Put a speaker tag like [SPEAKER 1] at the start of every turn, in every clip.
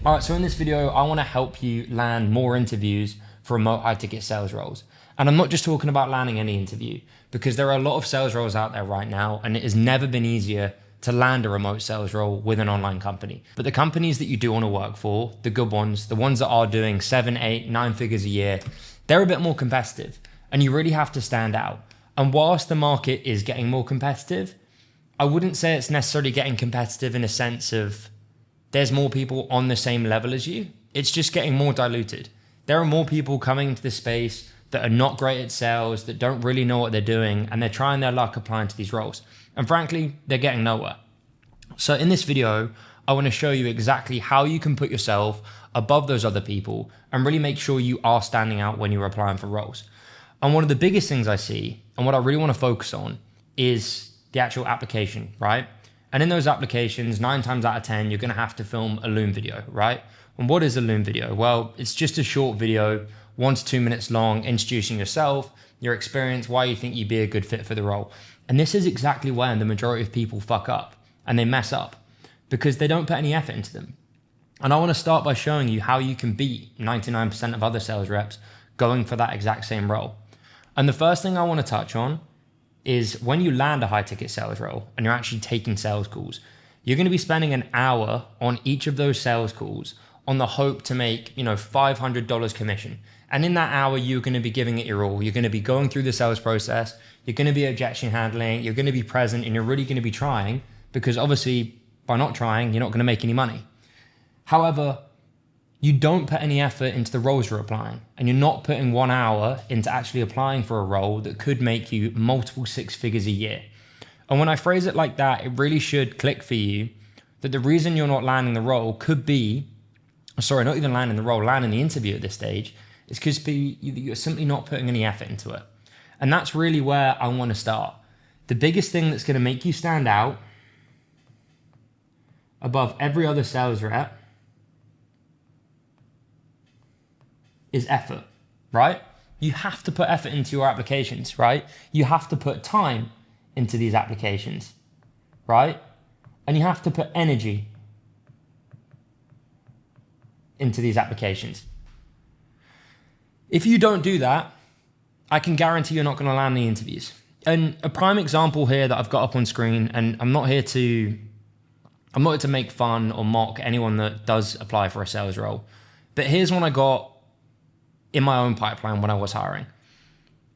[SPEAKER 1] All right, so in this video, I want to help you land more interviews for remote high ticket sales roles. And I'm not just talking about landing any interview, because there are a lot of sales roles out there right now, and it has never been easier to land a remote sales role with an online company. But the companies that you do want to work for, the good ones, the ones that are doing 7, 8, 9 figures a year, they're a bit more competitive, and you really have to stand out. And whilst the market is getting more competitive, I wouldn't say it's necessarily getting competitive in a sense of there's more people on the same level as you. It's just getting more diluted. There are more people coming into this space that are not great at sales, that don't really know what they're doing, and they're trying their luck applying to these roles. And frankly, they're getting nowhere. So in this video, I want to show you exactly how you can put yourself above those other people and really make sure you are standing out when you're applying for roles. And one of the biggest things I see, and what I really want to focus on, is the actual application, right? And in those applications, 9 times out of 10, you're gonna have to film a Loom video, right? And what is a Loom video? Well, it's just a short video, 1 to 2 minutes long, introducing yourself, your experience, why you think you'd be a good fit for the role. And this is exactly when the majority of people fuck up and they mess up because they don't put any effort into them. And I wanna start by showing you how you can beat 99% of other sales reps going for that exact same role. And the first thing I wanna touch on is when you land a high ticket sales role and you're actually taking sales calls, you're going to be spending an hour on each of those sales calls on the hope to make, $500 commission. And in that hour, you're going to be giving it your all. You're going to be going through the sales process. You're going to be objection handling. You're going to be present, and you're really going to be trying, because obviously by not trying, you're not going to make any money. However, you don't put any effort into the roles you're applying, and you're not putting 1 hour into actually applying for a role that could make you multiple 6 figures a year. And when I phrase it like that, it really should click for you that the reason you're not landing the role could be, not even landing the role, landing the interview at this stage, is because you're simply not putting any effort into it. And that's really where I want to start. The biggest thing that's going to make you stand out above every other sales rep is effort, right? You have to put effort into your applications, right? You have to put time into these applications, right? And you have to put energy into these applications. If you don't do that, I can guarantee you're not going to land the interviews. And a prime example here that I've got up on screen, and I'm not here to make fun or mock anyone that does apply for a sales role, but here's one I got in my own pipeline when I was hiring.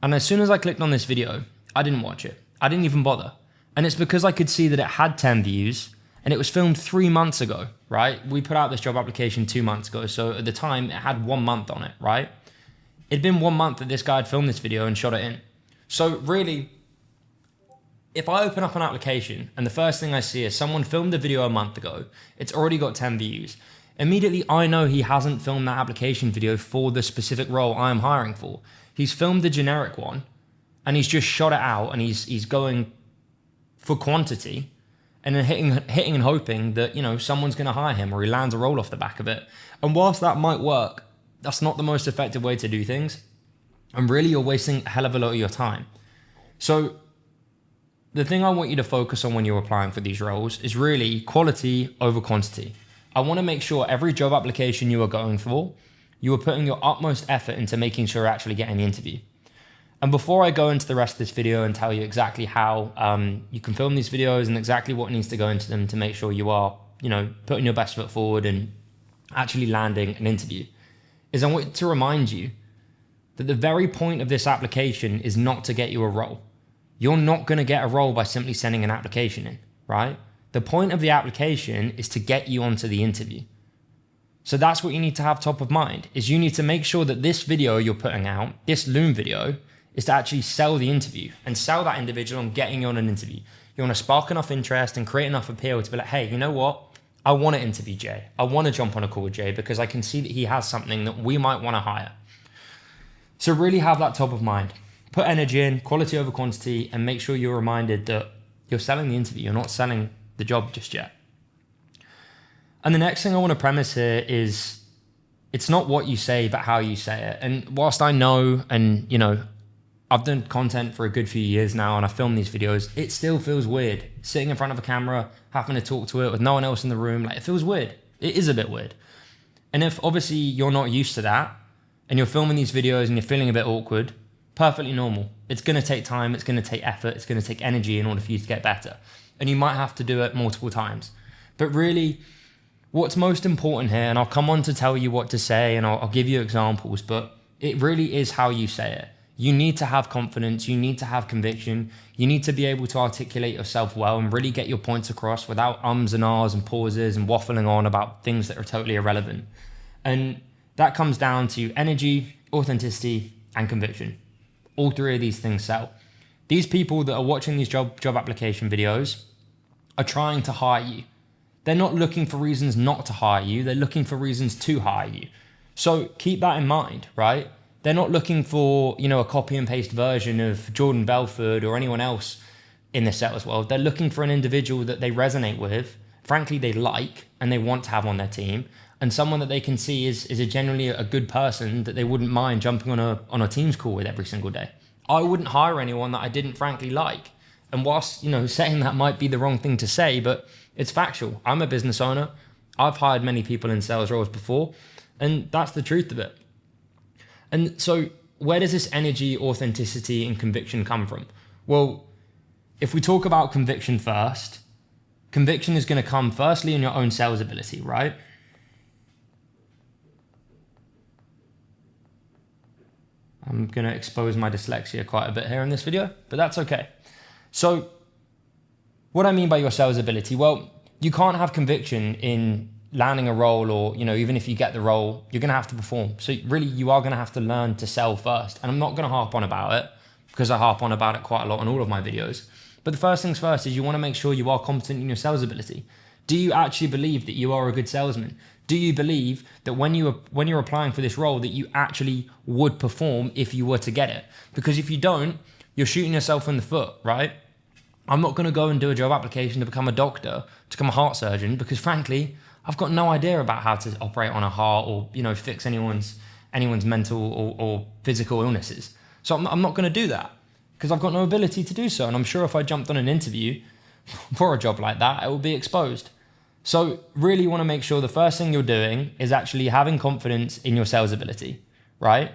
[SPEAKER 1] And as soon as I clicked on this video, I didn't watch it. I didn't even bother. And it's because I could see that it had 10 views and it was filmed 3 months ago, right? We put out this job application 2 months ago. So at the time it had 1 month on it, right? It'd been 1 month that this guy had filmed this video and shot it in. So really, if I open up an application and the first thing I see is someone filmed the video a month ago, it's already got 10 views. Immediately, I know he hasn't filmed that application video for the specific role I'm hiring for. He's filmed the generic one and he's just shot it out, and he's going for quantity and then hitting and hoping that, someone's going to hire him or he lands a role off the back of it. And whilst that might work, that's not the most effective way to do things. And really, you're wasting a hell of a lot of your time. So the thing I want you to focus on when you're applying for these roles is really quality over quantity. I want to make sure every job application you are going for, you are putting your utmost effort into making sure you're actually getting the interview. And before I go into the rest of this video and tell you exactly how you can film these videos and exactly what needs to go into them to make sure you are, putting your best foot forward and actually landing an interview, is I want to remind you that the very point of this application is not to get you a role. You're not going to get a role by simply sending an application in, right? The point of the application is to get you onto the interview. So that's what you need to have top of mind, is you need to make sure that this video you're putting out, this Loom video, is to actually sell the interview and sell that individual on getting you on an interview. You want to spark enough interest and create enough appeal to be like, hey, you know what? I want to interview Jay. I want to jump on a call with Jay because I can see that he has something that we might want to hire. So really have that top of mind. Put energy in, quality over quantity, and make sure you're reminded that you're selling the interview. You're not selling the job just yet. And the next thing I want to premise here is it's not what you say, but how you say it. And whilst I know, and I've done content for a good few years now and I film these videos, it still feels weird sitting in front of a camera, having to talk to it with no one else in the room. Like, it feels weird. It is a bit weird. And if obviously you're not used to that and you're filming these videos and you're feeling a bit awkward, perfectly normal. It's going to take time. It's going to take effort. It's going to take energy in order for you to get better. And you might have to do it multiple times. But really, what's most important here, and I'll come on to tell you what to say and I'll give you examples, but it really is how you say it. You need to have confidence. You need to have conviction. You need to be able to articulate yourself well and really get your points across without ums and ahs and pauses and waffling on about things that are totally irrelevant. And that comes down to energy, authenticity, and conviction. All three of these things sell. These people that are watching these job application videos are trying to hire you. They're not looking for reasons not to hire you. They're looking for reasons to hire you. So keep that in mind, right? They're not looking for, a copy and paste version of Jordan Belford or anyone else in the sales world. They're looking for an individual that they resonate with, frankly, they like and they want to have on their team, and someone that they can see is generally a good person that they wouldn't mind jumping on a Teams call with every single day. I wouldn't hire anyone that I didn't frankly like. And whilst, saying that might be the wrong thing to say, but it's factual. I'm a business owner. I've hired many people in sales roles before, and that's the truth of it. And so where does this energy, authenticity, and conviction come from? Well, if we talk about conviction first, conviction is going to come firstly in your own sales ability, right? I'm going to expose my dyslexia quite a bit here in this video, but that's okay. So what I mean by your sales ability, well, you can't have conviction in landing a role or, even if you get the role, you're going to have to perform. So really you are going to have to learn to sell first. And I'm not going to harp on about it because I harp on about it quite a lot in all of my videos. But the first things first is you want to make sure you are competent in your sales ability. Do you actually believe that you are a good salesman? Do you believe that when you're applying for this role that you actually would perform if you were to get it? Because if you don't, you're shooting yourself in the foot, right? I'm not going to go and do a job application to become a doctor, to become a heart surgeon, because frankly, I've got no idea about how to operate on a heart or, fix anyone's mental or physical illnesses. So I'm not going to do that because I've got no ability to do so. And I'm sure if I jumped on an interview for a job like that, it will be exposed. So really you want to make sure the first thing you're doing is actually having confidence in your sales ability, right?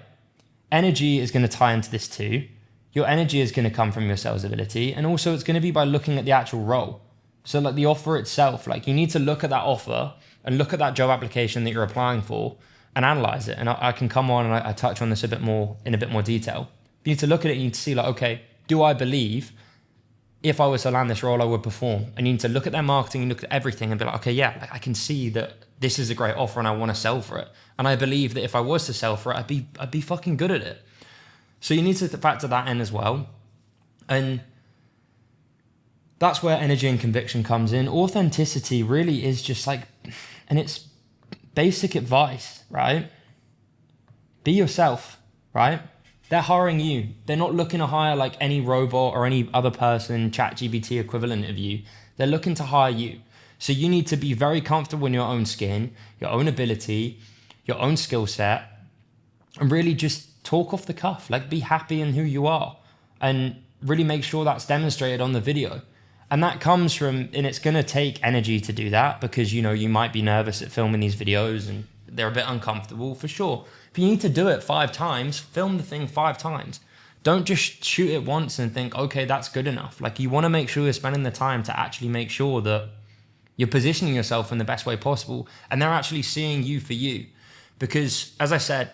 [SPEAKER 1] Energy is going to tie into this too. Your energy is going to come from your sales ability. And also it's going to be by looking at the actual role. So like the offer itself, like you need to look at that offer and look at that job application that you're applying for and analyze it. And I can come on and I touch on this in a bit more detail. You need to look at it and you need to see like, okay, do I believe if I was to land this role, I would perform? And you need to look at their marketing and look at everything and be like, okay, yeah, like I can see that this is a great offer and I want to sell for it. And I believe that if I was to sell for it, I'd be fucking good at it. So you need to factor that in as well. And that's where energy and conviction comes in. Authenticity really is just like, and it's basic advice, right? Be yourself, right? They're hiring you. They're not looking to hire like any robot or any other person, ChatGPT equivalent of you. They're looking to hire you. So you need to be very comfortable in your own skin, your own ability, your own skill set, and really just talk off the cuff. Like be happy in who you are and really make sure that's demonstrated on the video. And that comes from, and it's going to take energy to do that because, you might be nervous at filming these videos and they're a bit uncomfortable for sure. If you need to do it 5 times, film the thing 5 times. Don't just shoot it once and think, okay, that's good enough. Like you want to make sure you're spending the time to actually make sure that you're positioning yourself in the best way possible and they're actually seeing you for you. Because as I said,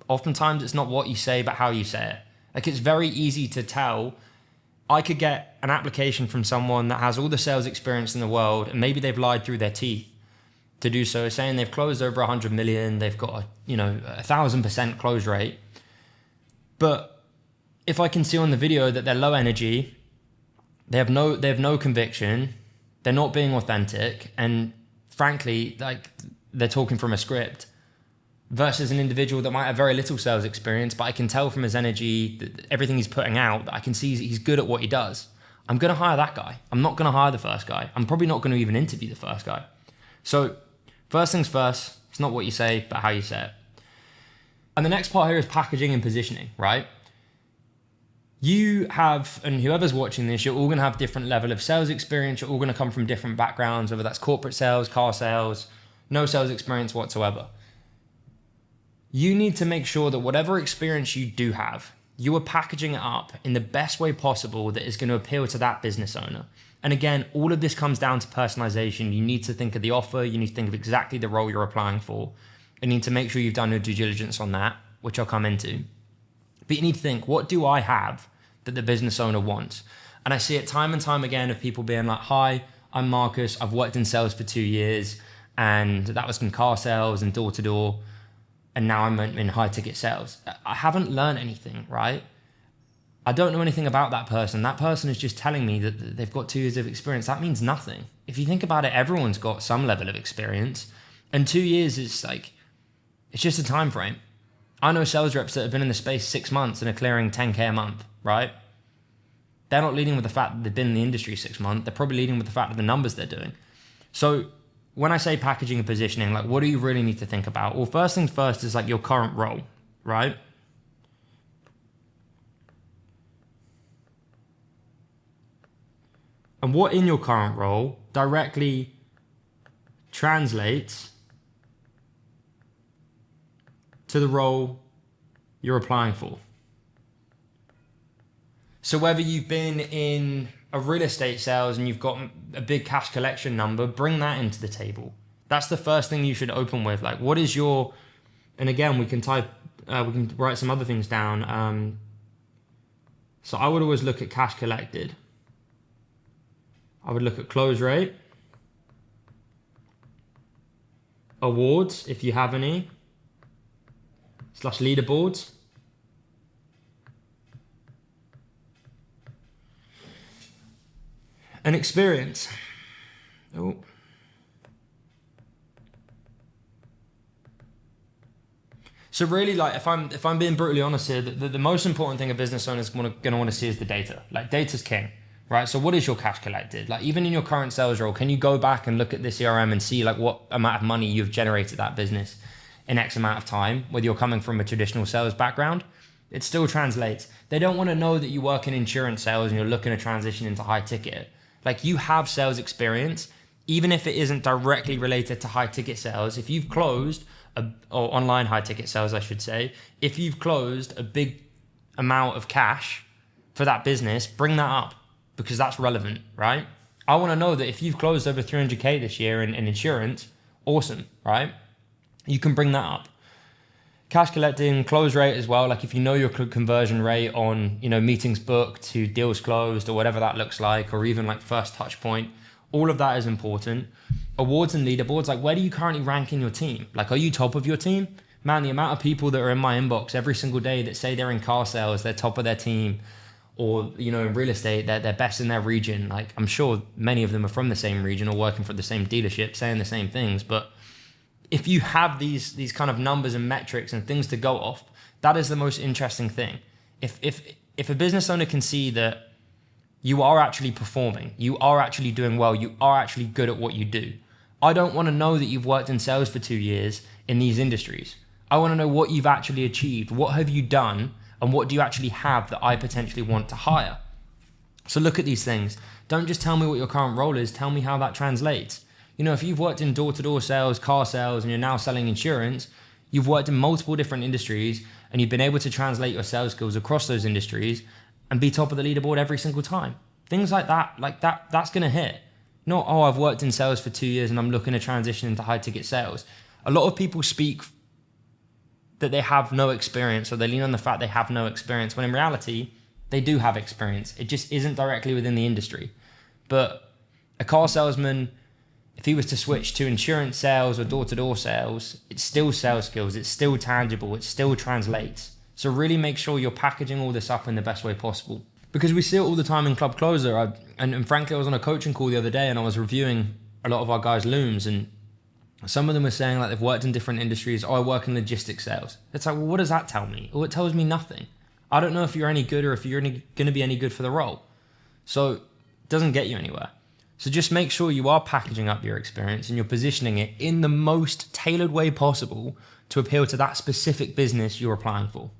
[SPEAKER 1] oftentimes it's not what you say, but how you say it. Like it's very easy to tell. I could get an application from someone that has all the sales experience in the world and maybe they've lied through their teeth to do so, saying they've closed over 100 million, they've got a 1,000% close rate. But if I can see on the video that they're low energy, they have no conviction, they're not being authentic, and frankly, like they're talking from a script, versus an individual that might have very little sales experience, but I can tell from his energy, everything he's putting out, that I can see he's good at what he does. I'm going to hire that guy. I'm not going to hire the first guy. I'm probably not going to even interview the first guy. So first things first, it's not what you say, but how you say it. And the next part here is packaging and positioning, right? You have, and whoever's watching this, you're all going to have different level of sales experience. You're all going to come from different backgrounds, whether that's corporate sales, car sales, no sales experience whatsoever. You need to make sure that whatever experience you do have, you are packaging it up in the best way possible that is going to appeal to that business owner. And again, all of this comes down to personalization. You need to think of the offer. You need to think of exactly the role you're applying for. You need to make sure you've done your due diligence on that, which I'll come into. But you need to think, what do I have that the business owner wants? And I see it time and time again of people being like, hi, I'm Marcus. I've worked in sales for 2 years, and that was in car sales and door to door. And now I'm in high ticket sales. I haven't learned anything, right? I don't know anything about that person. That person is just telling me that they've got 2 years of experience. That means nothing. If you think about it, everyone's got some level of experience. And 2 years is like, it's just a time frame. I know sales reps that have been in the space 6 months and are clearing 10K a month, right? They're not leading with the fact that they've been in the industry 6 months. They're probably leading with the fact of the numbers they're doing. So when I say packaging and positioning, like, what do you really need to think about? Well, first things first is like your current role, right? And what in your current role directly translates to the role you're applying for. So whether you've been in a real estate sales and you've got a big cash collection number, bring that into the table. That's the first thing you should open with. Like, what is your, and again, we can write some other things down. So I would always look at cash collected. I would look at close rate, awards, if you have any, / leaderboards. And experience. Oh. So really, like, if I'm being brutally honest here, the most important thing a business owner is going to want to see is the data. Like, data's king, right? So what is your cash collected? Like, even in your current sales role, can you go back and look at the CRM and see like what amount of money you've generated that business in X amount of time, whether you're coming from a traditional sales background? It still translates. They don't want to know that you work in insurance sales and you're looking to transition into high ticket. Like, you have sales experience, even if it isn't directly related to high ticket sales. If you've closed, or online high ticket sales, I should say, if you've closed a big amount of cash for that business, bring that up because that's relevant, right? I want to know that if you've closed over 300K this year in insurance, awesome, right? You can bring that up. Cash collecting, close rate as well. Like, if you know your conversion rate on, meetings booked to deals closed or whatever that looks like, or even like first touch point, all of that is important. Awards and leaderboards, like, where do you currently rank in your team? Like, are you top of your team? Man, the amount of people that are in my inbox every single day that say they're in car sales, they're top of their team, or, in real estate, they're best in their region. Like, I'm sure many of them are from the same region or working for the same dealership, saying the same things. But if you have these kind of numbers and metrics and things to go off, that is the most interesting thing. If a business owner can see that you are actually performing, you are actually doing well, you are actually good at what you do. I don't want to know that you've worked in sales for 2 years in these industries. I want to know what you've actually achieved. What have you done? And what do you actually have that I potentially want to hire? So look at these things. Don't just tell me what your current role is. Tell me how that translates. If you've worked in door-to-door sales, car sales, and you're now selling insurance, you've worked in multiple different industries and you've been able to translate your sales skills across those industries and be top of the leaderboard every single time. Things like that's going to hit. Not, oh, I've worked in sales for 2 years and I'm looking to transition into high ticket sales. A lot of people speak that they have no experience, or they lean on the fact they have no experience, when in reality, they do have experience. It just isn't directly within the industry. But a car salesman, if he was to switch to insurance sales or door-to-door sales, it's still sales skills, it's still tangible, it still translates. So really make sure you're packaging all this up in the best way possible. Because we see it all the time in Club Closer. And frankly, I was on a coaching call the other day and I was reviewing a lot of our guys' looms, and some of them were saying like they've worked in different industries. Oh, I work in logistics sales. It's like, well, what does that tell me? Well, it tells me nothing. I don't know if you're any good or if you're going to be any good for the role. So it doesn't get you anywhere. So just make sure you are packaging up your experience and you're positioning it in the most tailored way possible to appeal to that specific business you're applying for.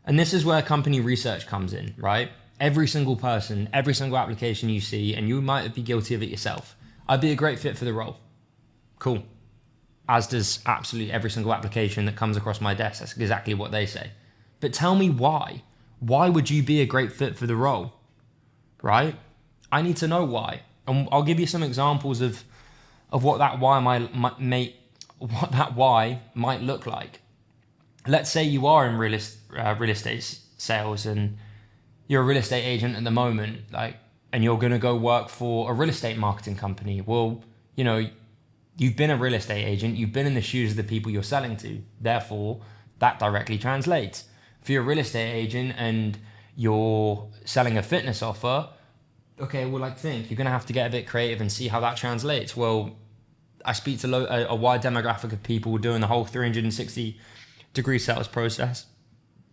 [SPEAKER 1] And this is where company research comes in, right? Every single person, every single application you see, and you might be guilty of it yourself. I'd be a great fit for the role. Cool. as does absolutely every single application that comes across my desk. That's exactly what they say. But tell me why. Why would you be a great fit for the role, right? I need to know why. And I'll give you some examples of what that why might look like. Let's say you are in real estate sales and you're a real estate agent at the moment, and you're going to go work for a real estate marketing company. Well, you've been a real estate agent, you've been in the shoes of the people you're selling to. Therefore, that directly translates. If you're a real estate agent and you're selling a fitness offer, okay, well, you're going to have to get a bit creative and see how that translates. Well, I speak to a wide demographic of people doing the whole 360-degree sales process.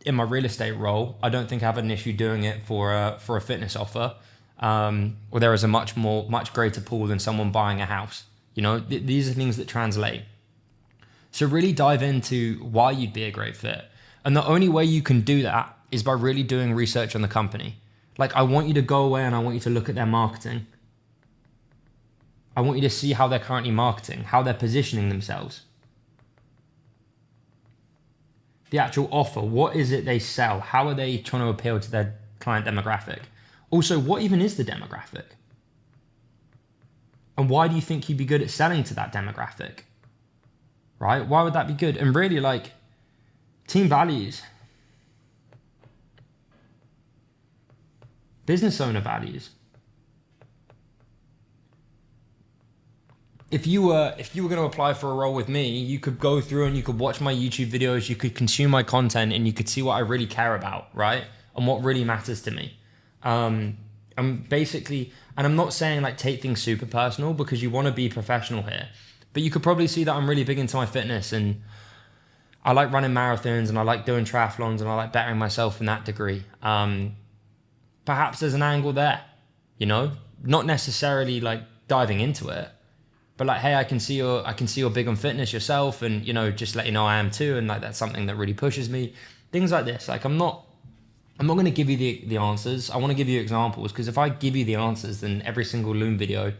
[SPEAKER 1] In my real estate role, I don't think I have an issue doing it for a fitness offer, where there is a much greater pool than someone buying a house. These are things that translate. So really dive into why you'd be a great fit. And the only way you can do that is by really doing research on the company. I want you to go away and I want you to look at their marketing. I want you to see how they're currently marketing, how they're positioning themselves. The actual offer, what is it they sell? How are they trying to appeal to their client demographic? Also, what even is the demographic? And why do you think you'd be good at selling to that demographic? Right? Why would that be good? And really, team values, business owner values. If you were going to apply for a role with me, you could go through and you could watch my YouTube videos, you could consume my content, and you could see what I really care about, right? And what really matters to me. I'm not saying take things super personal, because you want to be professional here. But you could probably see that I'm really big into my fitness, and I like running marathons, and I like doing triathlons, and I like bettering myself in that degree. Perhaps there's an angle there, not necessarily diving into it, but hey, I can see you're big on fitness yourself, and just let you know I am too, and that's something that really pushes me. Things like this. I'm not going to give you the answers. I want to give you examples, because if I give you the answers, then every single Loom video,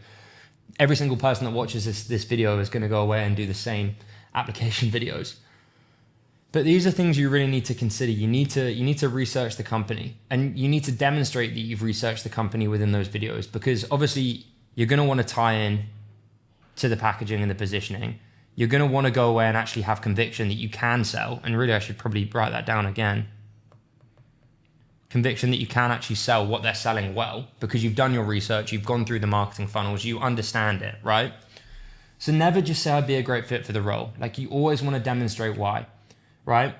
[SPEAKER 1] every single person that watches this video is going to go away and do the same application videos. But these are things you really need to consider. You need to research the company, and you need to demonstrate that you've researched the company within those videos, because obviously you're going to want to tie in to the packaging and the positioning. You're going to want to go away and actually have conviction that you can sell. And really, I should probably write that down again. Conviction that you can actually sell what they're selling well, because you've done your research, you've gone through the marketing funnels, you understand it, right? So never just say I'd be a great fit for the role. You always want to demonstrate why, right?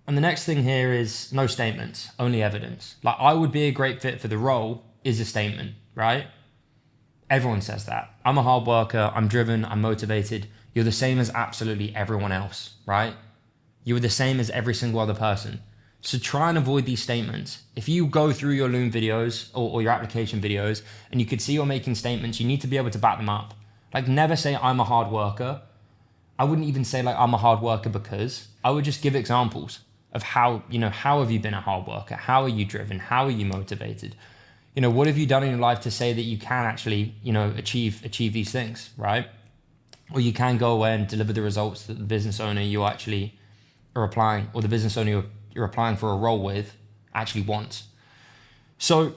[SPEAKER 1] And the next thing here is no statements, only evidence. I would be a great fit for the role is a statement, right? Everyone says that. I'm a hard worker, I'm driven, I'm motivated. You're the same as absolutely everyone else, right? You are the same as every single other person. So try and avoid these statements. If you go through your Loom videos or your application videos and you could see you're making statements, you need to be able to back them up. Never say I'm a hard worker. I wouldn't even say I'm a hard worker because. I would just give examples of how have you been a hard worker? How are you driven? How are you motivated? What have you done in your life to say that you can actually, achieve these things, right? Or you can go away and deliver the results that the business owner you actually are applying, or the business owner you're applying for a role with actually wants. So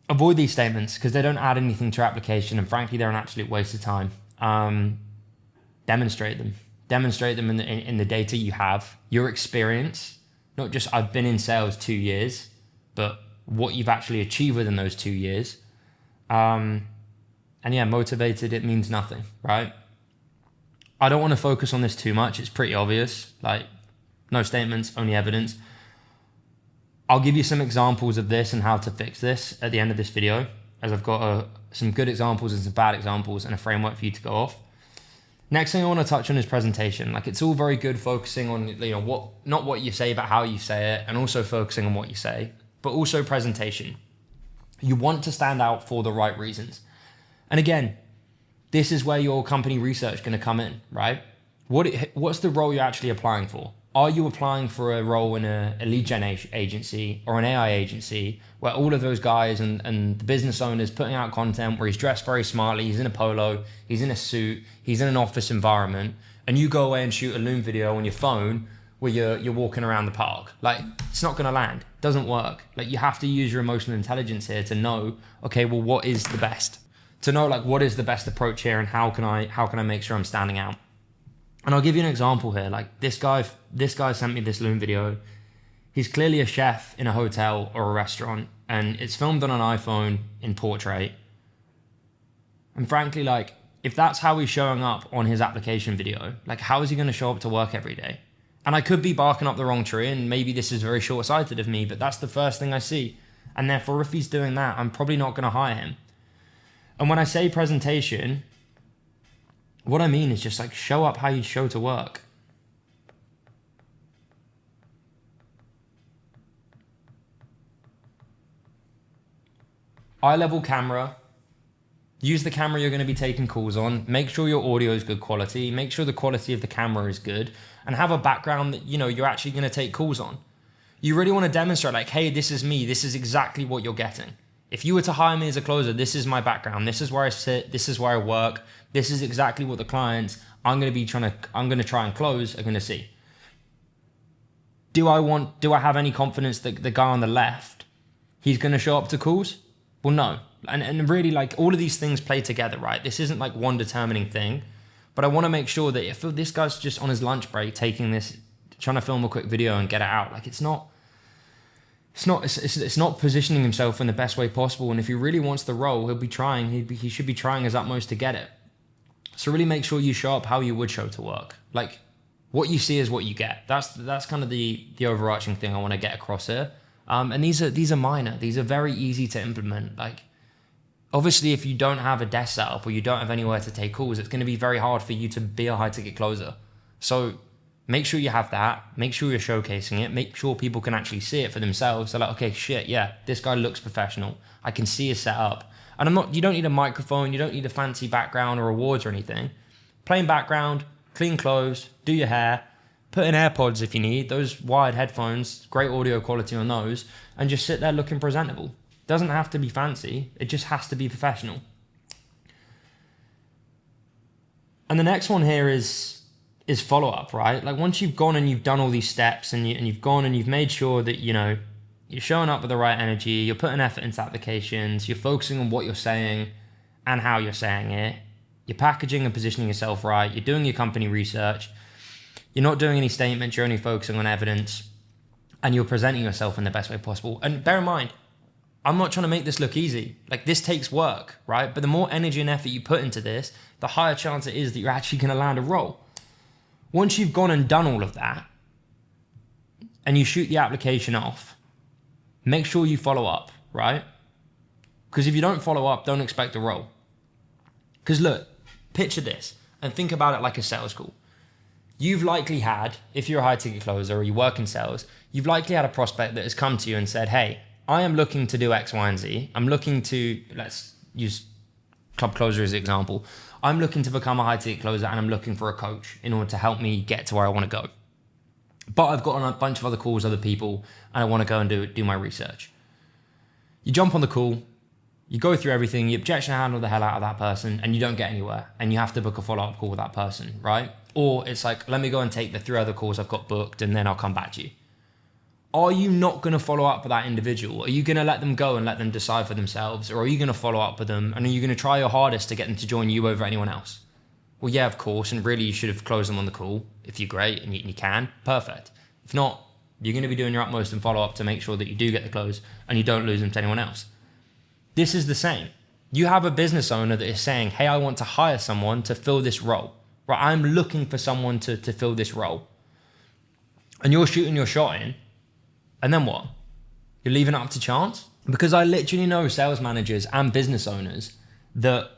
[SPEAKER 1] avoid these statements, because they don't add anything to your application, and frankly, they're an absolute waste of time. Demonstrate them. Demonstrate them in the data you have, your experience, not just I've been in sales 2 years, but what you've actually achieved within those 2 years. And yeah, motivated, it means nothing, right? I don't want to focus on this too much. It's pretty obvious, no statements, only evidence. I'll give you some examples of this and how to fix this at the end of this video, as I've got some good examples and some bad examples and a framework for you to go off. Next thing I want to touch on is presentation. It's all very good focusing on not what you say, but how you say it, and also focusing on what you say, but also presentation. You want to stand out for the right reasons. And again, this is where your company research is going to come in, right? What's the role you're actually applying for? Are you applying for a role in a lead gen agency or an AI agency where all of those guys and the business owners putting out content where he's dressed very smartly, he's in a polo, he's in a suit, he's in an office environment, and you go away and shoot a Loom video on your phone where you're walking around the park? Like, it's not gonna land. It doesn't work. Like, you have to use your emotional intelligence here to know, okay, well, what is the best? To know, like, what is the best approach here, and how can I make sure I'm standing out? And I'll give you an example here. Like, this guy sent me this Loom video. He's clearly a chef in a hotel or a restaurant, and it's filmed on an iPhone in portrait. And frankly, like, if that's how he's showing up on his application video, like, how is he going to show up to work every day? And I could be barking up the wrong tree, and maybe this is very short-sighted of me, but that's the first thing I see. And therefore, if he's doing that, I'm probably not going to hire him. And when I say presentation, what I mean is just like, show up how you show to work. Eye-level camera. Use the camera you're going to be taking calls on. Make sure your audio is good quality. Make sure the quality of the camera is good. And have a background that, you know, you're actually going to take calls on. You really want to demonstrate, like, hey, this is me. This is exactly what you're getting. If you were to hire me as a closer, this is my background. This is where I sit. This is where I work. This is exactly what the clients I'm going to try and close are going to see. Do I have any confidence that the guy on the left, he's going to show up to calls? Well, no. And really, like, all of these things play together, right? This isn't like one determining thing, but I want to make sure that if this guy's just on his lunch break trying to film a quick video and get it out, like, it's not positioning himself in the best way possible. And if he really wants the role, he'll be trying. He should be trying his utmost to get it. So really make sure you show up how you would show to work. Like, what you see is what you get. That's kind of the overarching thing I want to get across here. And these are minor. These are very easy to implement. Like, obviously, if you don't have a desk setup or you don't have anywhere to take calls, it's going to be very hard for you to be a high ticket closer. So make sure you have that. Make sure you're showcasing it. Make sure people can actually see it for themselves. They're like, okay, shit, yeah, this guy looks professional. I can see his setup. And you don't need a microphone. You don't need a fancy background or awards or anything. Plain background, clean clothes, do your hair, put in AirPods if you need, those wired headphones, great audio quality on those, and just sit there looking presentable. Doesn't have to be fancy. It just has to be professional. And the next one here is follow-up, right? Like, once you've gone and you've done all these steps and you've gone and you've made sure that, you know, you're showing up with the right energy, you're putting effort into applications, you're focusing on what you're saying and how you're saying it, you're packaging and positioning yourself right, you're doing your company research, you're not doing any statements, you're only focusing on evidence, and you're presenting yourself in the best way possible. And bear in mind, I'm not trying to make this look easy. Like, this takes work, right? But the more energy and effort you put into this, the higher chance it is that you're actually going to land a role. Once you've gone and done all of that, and you shoot the application off, make sure you follow up, right? Because if you don't follow up, don't expect a role. Because look, picture this and think about it like a sales call. You've likely had, if you're a high ticket closer or you work in sales, you've likely had a prospect that has come to you and said, hey, I am looking to do X, Y, and Z. I'm looking to, let's use Club Closer as an example. I'm looking to become a high ticket closer and I'm looking for a coach in order to help me get to where I want to go. But I've got on a bunch of other calls, other people, and I want to go and do my research. You jump on the call, you go through everything, you objection handle the hell out of that person, and you don't get anywhere, and you have to book a follow-up call with that person, right? Or it's like, let me go and take the 3 other calls I've got booked, and then I'll come back to you. Are you not going to follow up with that individual? Are you going to let them go and let them decide for themselves? Or are you going to follow up with them, and are you going to try your hardest to get them to join you over anyone else? Well, yeah, of course, and really you should have closed them on the call. If you're great and you can, perfect. If not, you're going to be doing your utmost in follow-up to make sure that you do get the close and you don't lose them to anyone else. This is the same. You have a business owner that is saying, hey, I want to hire someone to fill this role. Right? I'm looking for someone to fill this role. And you're shooting your shot in, and then what? You're leaving it up to chance? Because I literally know sales managers and business owners that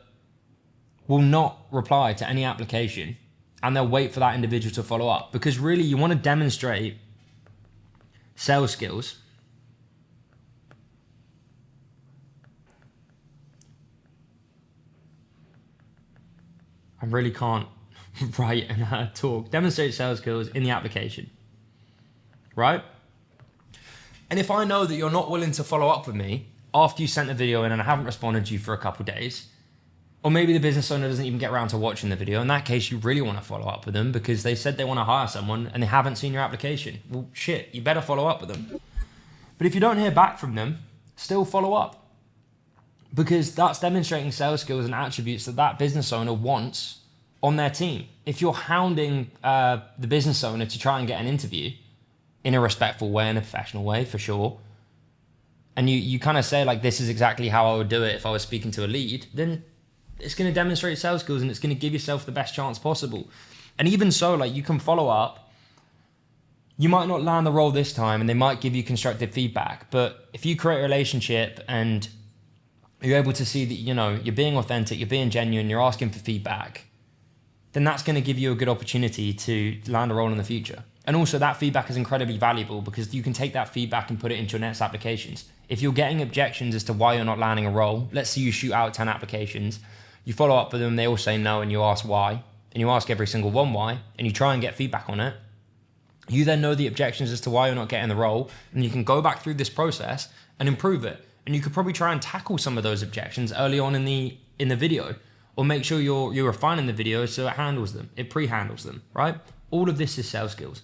[SPEAKER 1] will not reply to any application and they'll wait for that individual to follow up, because really you want to demonstrate sales skills. I really can't write and talk. Demonstrate sales skills in the application. right? And if I know that you're not willing to follow up with me after you sent the video in and I haven't responded to you for a couple of days, or maybe the business owner doesn't even get around to watching the video, in that case, you really want to follow up with them because they said they want to hire someone and they haven't seen your application. Well, shit, you better follow up with them. But if you don't hear back from them, still follow up, because that's demonstrating sales skills and attributes that that business owner wants on their team. If you're hounding the business owner to try and get an interview in a respectful way, in a professional way, for sure, and you kind of say like, this is exactly how I would do it if I was speaking to a lead, then it's going to demonstrate sales skills and it's going to give yourself the best chance possible. And even so, like, you can follow up. You might not land the role this time and they might give you constructive feedback, but if you create a relationship and you're able to see that, you know, you're being authentic, you're being genuine, you're asking for feedback, then that's going to give you a good opportunity to land a role in the future. And also that feedback is incredibly valuable because you can take that feedback and put it into your next applications. If you're getting objections as to why you're not landing a role, let's say you shoot out 10 applications, you follow up with them, they all say no, and you ask why, and you ask every single one why, and you try and get feedback on it. You then know the objections as to why you're not getting the role, and you can go back through this process and improve it. And you could probably try and tackle some of those objections early on in the video, or make sure you're refining the video so it handles them, it pre-handles them, right? All of this is sales skills.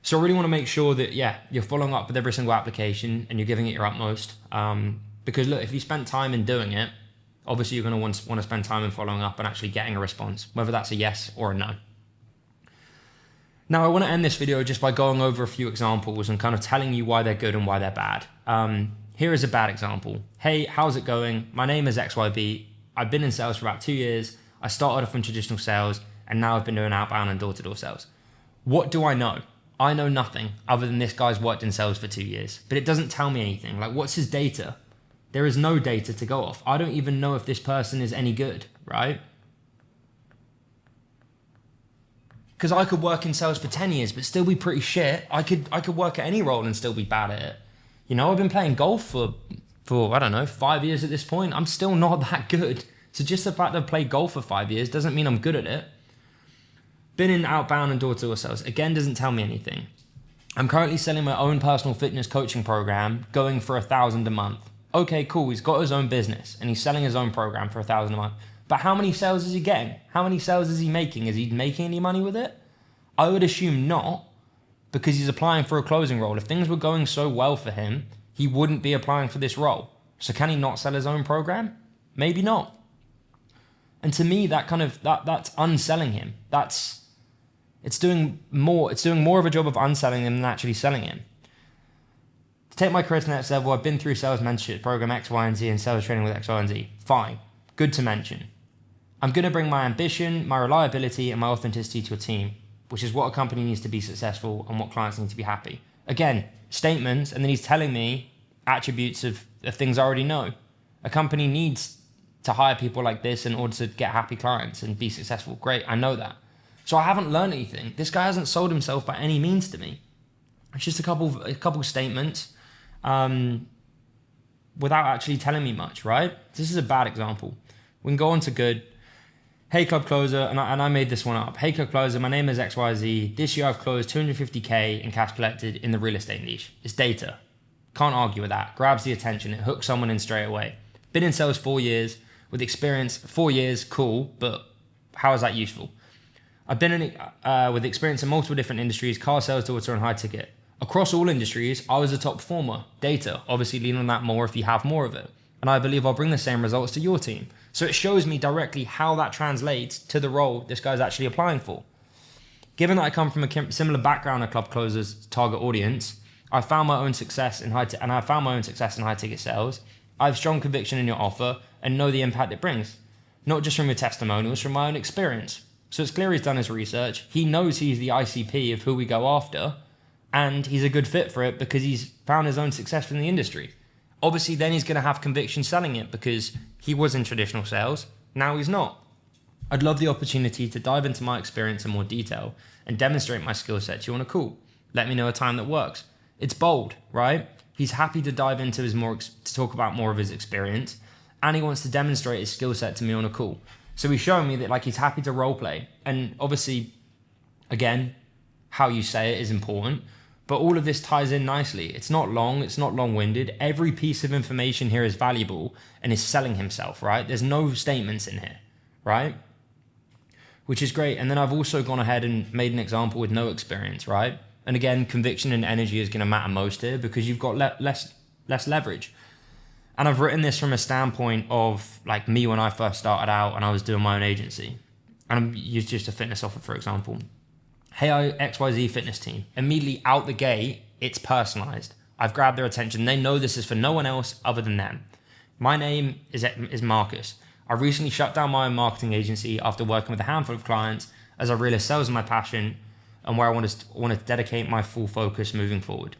[SPEAKER 1] So I really want to make sure that, yeah, you're following up with every single application and you're giving it your utmost. Because look, if you spent time in doing it, obviously you're going to want to spend time in following up and actually getting a response, whether that's a yes or a no. Now, I want to end this video just by going over a few examples and kind of telling you why they're good and why they're bad. Here is a bad example. Hey, how's it going? My name is XYB. I've been in sales for about 2 years. I started off in traditional sales and now I've been doing outbound and door-to-door sales. What do I know? I know nothing other than this guy's worked in sales for 2 years, but it doesn't tell me anything. Like, what's his data? There is no data to go off. I don't even know if this person is any good, right? Because I could work in sales for 10 years, but still be pretty shit. I could work at any role and still be bad at it. You know, I've been playing golf for I don't know, 5 years at this point. I'm still not that good. So just the fact that I've played golf for 5 years doesn't mean I'm good at it. Been in outbound and door-to-door sales, again, doesn't tell me anything. I'm currently selling my own personal fitness coaching program, going for $1,000 a month. Okay, cool, he's got his own business and he's selling his own program for $1,000 a month. But how many sales is he getting? How many sales is he making? Is he making any money with it? I would assume not, because he's applying for a closing role. If things were going so well for him, he wouldn't be applying for this role. So can he not sell his own program? Maybe not. And to me, that's unselling him. It's doing more of a job of unselling him than actually selling him. To take my career to the next level, I've been through sales mentorship program X, Y, and Z and sales training with X, Y, and Z. Fine. Good to mention. I'm going to bring my ambition, my reliability, and my authenticity to a team, which is what a company needs to be successful and what clients need to be happy. Again, statements, and then he's telling me attributes of things I already know. A company needs to hire people like this in order to get happy clients and be successful. Great, I know that. So I haven't learned anything. This guy hasn't sold himself by any means to me. It's just a couple statements without actually telling me much, right? This is a bad example. We can go on to good. Hey Club Closer, and I made this one up. Hey Club Closer, my name is XYZ. This year I've closed 250K in cash collected in the real estate niche. It's data. Can't argue with that. Grabs the attention. It hooks someone in straight away. Been in sales 4 years. With experience, 4 years, cool, but how is that useful? I've been with experience in multiple different industries, car sales, door-to-door, and high ticket. Across all industries, I was a top performer. Data, obviously lean on that more if you have more of it. And I believe I'll bring the same results to your team. So it shows me directly how that translates to the role this guy's actually applying for. Given that I come from a similar background at Club Closer's target audience, I found my own success in high ticket sales. I have strong conviction in your offer and know the impact it brings, not just from your testimonials, from my own experience. So it's clear he's done his research. He knows he's the ICP of who we go after, and he's a good fit for it because he's found his own success in the industry. Obviously, then he's going to have conviction selling it because he was in traditional sales. Now he's not. I'd love the opportunity to dive into my experience in more detail and demonstrate my skill set to you on a call. Let me know a time that works. It's bold, right? He's happy to dive into to talk about more of his experience, and he wants to demonstrate his skill set to me on a call. So he's showing me that like he's happy to role play. And obviously, again, how you say it is important, But all of this ties in nicely. It's not long, it's not long-winded. Every piece of information here is valuable and is selling himself, right? There's no statements in here, right? Which is great. And then I've also gone ahead and made an example with no experience, right? And again, conviction and energy is going to matter most here because you've got less leverage. And I've written this from a standpoint of like me when I first started out and I was doing my own agency. And I'm used just a fitness offer, for example. Hey, XYZ fitness team. Immediately out the gate, it's personalized. I've grabbed their attention. They know this is for no one else other than them. My name is Marcus. I recently shut down my own marketing agency after working with a handful of clients as I realized sales is my passion and where I want to dedicate my full focus moving forward.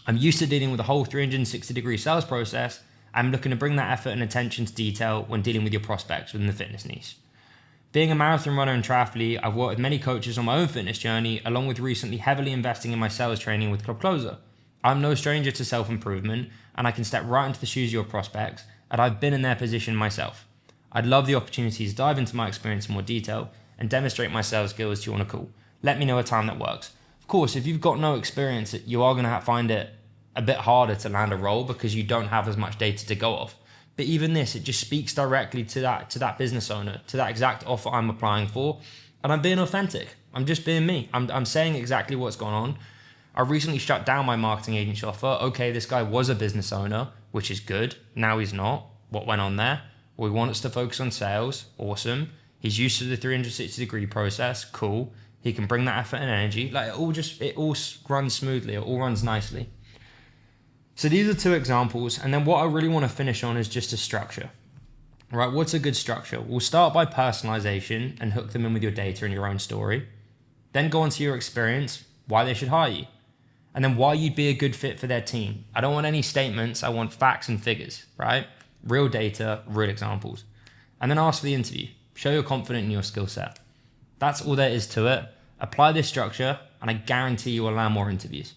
[SPEAKER 1] I'm used to dealing with the whole 360-degree sales process. I'm looking to bring that effort and attention to detail when dealing with your prospects within the fitness niche. Being a marathon runner and triathlete, I've worked with many coaches on my own fitness journey, along with recently heavily investing in my sales training with Club Closer. I'm no stranger to self-improvement, and I can step right into the shoes of your prospects, and I've been in their position myself. I'd love the opportunity to dive into my experience in more detail and demonstrate my sales skills to you on a call. Let me know a time that works. Of course, if you've got no experience, you are going to find it a bit harder to land a role because you don't have as much data to go off. But even this, it just speaks directly to that business owner, to that exact offer I'm applying for. And I'm being authentic. I'm just being me. I'm saying exactly what's going on. I recently shut down my marketing agency offer. Okay, this guy was a business owner, which is good. Now he's not. What went on there? We want us to focus on sales. Awesome. He's used to the 360-degree process. Cool. He can bring that effort and energy. Like it all runs smoothly. It all runs nicely. So these are two examples. And then what I really want to finish on is just a structure, right? What's a good structure? We'll start by personalization and hook them in with your data and your own story. Then go on to your experience, why they should hire you, and then why you'd be a good fit for their team. I don't want any statements. I want facts and figures, right? Real data, real examples. And then ask for the interview. Show you're confident in your skill set. That's all there is to it. Apply this structure and I guarantee you will land more interviews.